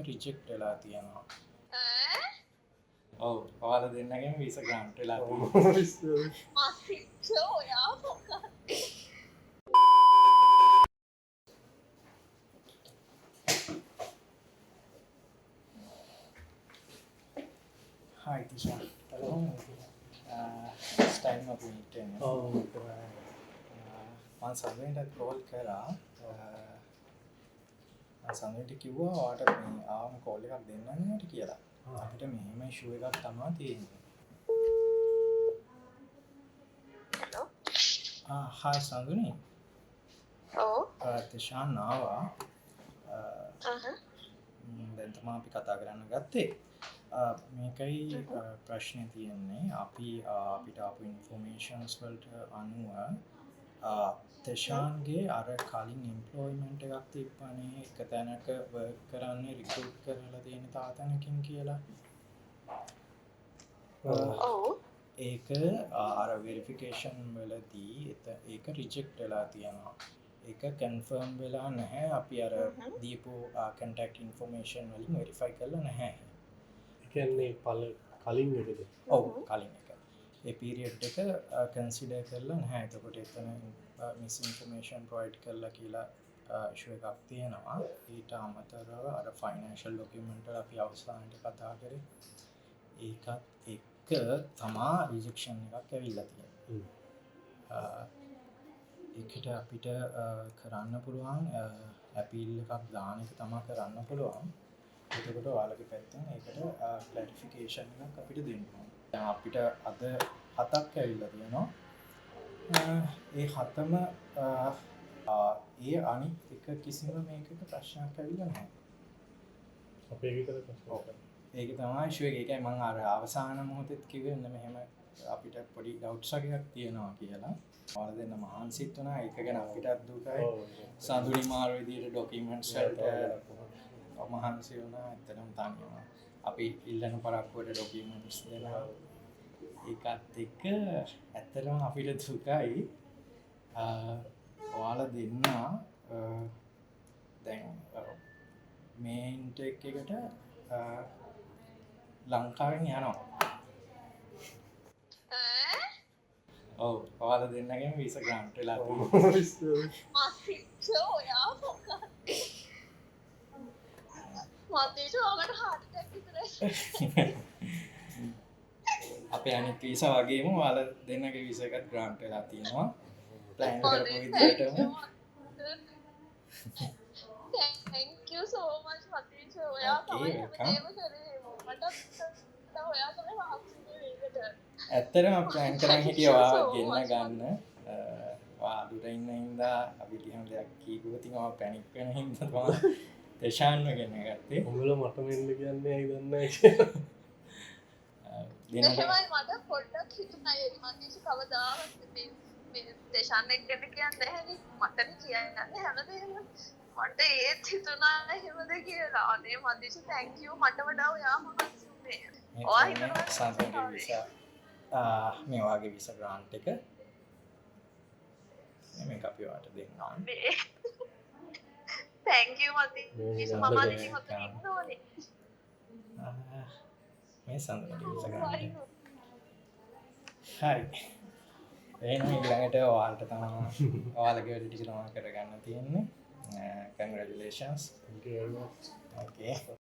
Reject වෙලා තියෙනවා. ඔව් ඔයාලා දෙන්නගෙම වීසා ග්‍රාන්ට් වෙලා තියෙනවා. Hi Tisha. Hello. It's time of meeting. මම සමෙන්ට කෝල් කරා. සමෙන්ට කිව්වා ඔයාට මේ ආවම කෝල් එකක් දෙන්න නේද කියලා. අපිට මෙහෙම ඉෂුව එකක් තමයි තියෙන්නේ. Hello. Hi Sanduni. Oh. Tishan ආවා. දැන් තමයි අපි කතා කරන්න ගත්තේ. මේකයි ප්‍රශ්නේ තියෙන්නේ අපි අපිට ආපු ඉන්ෆෝමේෂන්ස් වලට අනුව තෙෂාන්ගේ අර කලින් එම්ප්ලොයිමන්ට් එකක් තිබ්බනේ එක තැනක වර්ක් කරන්න රික්‍රූට් කරලා තියෙන තාතනකින් කියලා. ඒක අර වෙරිෆිකේෂන් වලදී ඒක රිජෙක්ට් වෙලා තියෙනවා. ඒක කන්ෆර්ම් වෙලා නැහැ. අපි අර දීපු කන්ටැක්ට් ඉන්ෆෝමේෂන් වලින් වෙරිෆයි කරලා නැහැ. කියන්නේ කලින් එකද? ඔව් කලින් එක. ඒ පීරියඩ් එක කන්සිඩර් කරලා නැහැ. එතකොට එතන මිස් ඉන්ෆෝමේෂන් ප්‍රොවයිඩ් කරලා කියලා ඉෂුව එකක් තියෙනවා. ඊට අමතරව අර ෆයිනෑන්ෂල් ඩොකියුමන්ට් වල අපි අවසානට කතා කරේ. ඒකත් එක්ක තමා රිජෙක්ෂන් එකක් ඇවිල්ලා තියෙන්නේ. ඒකට අපිට කරන්න පුළුවන් ඇපීල් එකක් දාන එක තමයි කරන්න පුළුවන්. එතකොට ඔයාලගේ පැත්තෙන් ඒකට ක්ලැරිෆිකේෂන් එකක් අපිට දෙන්න ඕන. දැන් අපිට අද 7ක් ඇවිල්ලා තියෙනවා. ඒ 7ම ඒ අනිත් එක කිසිම මේකක ප්‍රශ්නයක් ඇවිල්ලා නැහැ. අපේ විතර ප්‍රශ්න. ඒක තමයි ඉෂුව එක. ඒකයි මම අර අවසාන මොහොතේත් කිව්වේ මෙහෙම අපිට පොඩි ඩවුට්ස් එකක් තියෙනවා කියලා. ඔයාලා දෙන්න මහන්සිත් වුණා. ඒක ගැන අපිටත් දුකයි. සඳුනි මාර විදියට ඩොකියුමන්ට්ස් වලට මහන්සි වුණා. ඇත්තටම තනියම අපි ඉල්ලන පරක්කුවට ඩොකියුමන්ට්ස් දෙනවා. ඒකත් එක්ක ඇත්තටම අපිට දුකයි. ඔයාලා දෙන්න දැන් මේ ඉන්ටෙක් එකට ලංකාවෙන් යනවා. ඔව් ඔයාලා දෙන්නගෙම වීසා ග්‍රාන්ට් වෙලා අපේ අනිත් වීසා වගේම ඔයාලා දෙන්නගේ වීසා එකත් ග්‍රාන්ට් වෙලා තියෙනවා. ප්ලෑන් කරපු විදිහටම. Thank you so much මතීෂ. ඔයා තමයි හැමදේම කරේ. මට ඔයා තමයි වාසිය මේකට. ඇත්තටම ප්ලෑන් කරන් හිටියේ ඔයා ගෙන්න ගන්න. ඔයා අදුර ඉන්න හින්දා අපි කිසිම දෙයක් කීපුව තින් ඔයා පැනික් වෙන හින්දා තමයි තෙෂාන්ව ගෙන්න ගත්තේ. උඹලා මට මෙන්න කියන්නේ ඇයි දන්නේ නැහැ කියලා. එහෙමයි මට පොඩ්ඩක් හිතුණා ඒ මතීෂ කවදාවත් මේ තෙෂාන් එක්ක කියන්නේ නැහැ මටනේ කියන්නේ හැමදේම. මට ඒත් හිතුණා එහෙමද කියලා. අනේ මතීෂ thank you මට වඩා ඔයා මහන්සි වුණේ. ඔයා හිතනවා සංසන්ගේ වීසා මේ වගේ වීසා ග්‍රාන්ට් එක මේක අපි ඔයාලට දෙන්නම්. thank you මතීෂ. මම අද ඉතින් ඔතන ඉන්න ඕනේ. මේ සංසන්ගේ වීසා ග්‍රාන්ට් එක. හරි. එහෙනම් ඊළඟට ඔයාලට තමයි ඔයාලගේ වැඩ ටික තමයි කරගන්න තියෙන්නේ. Congratulations. Thank you very much. Okay.